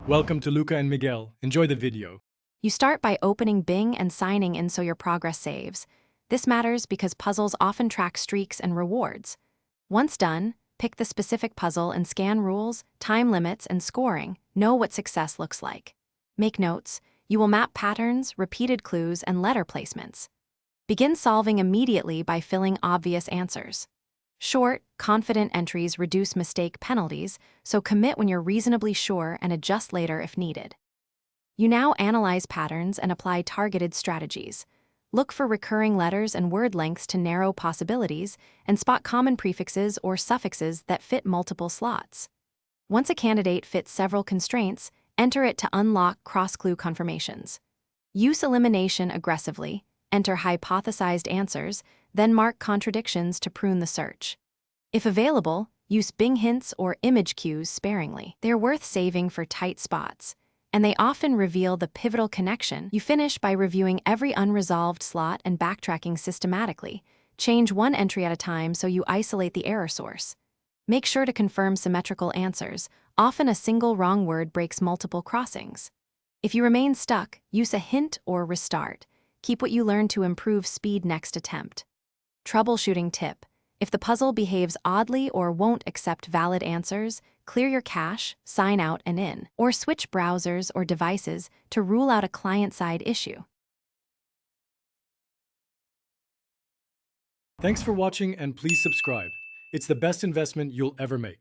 Welcome to Luca and Miguel. Enjoy the video. You start by opening Bing and signing in so your progress saves. This matters because puzzles often track streaks and rewards. Once done, pick the specific puzzle and scan rules, time limits, and scoring. Know what success looks like. Make notes. You will map patterns, repeated clues, and letter placements. Begin solving immediately by filling obvious answers. Short, confident entries reduce mistake penalties, so commit when you're reasonably sure and adjust later if needed. You now analyze patterns and apply targeted strategies. Look for recurring letters and word lengths to narrow possibilities and spot common prefixes or suffixes that fit multiple slots. Once a candidate fits several constraints, enter it to unlock cross-clue confirmations. Use elimination aggressively, enter hypothesized answers, then mark contradictions to prune the search. If available, use Bing hints or image cues sparingly. They're worth saving for tight spots, and they often reveal the pivotal connection. You finish by reviewing every unresolved slot and backtracking systematically. Change one entry at a time so you isolate the error source. Make sure to confirm symmetrical answers. Often a single wrong word breaks multiple crossings. If you remain stuck, use a hint or restart. Keep what you learned to improve speed next attempt. Troubleshooting tip. If the puzzle behaves oddly or won't accept valid answers, clear your cache, sign out and in, or switch browsers or devices to rule out a client-side issue. Thanks for watching and please subscribe. It's the best investment you'll ever make.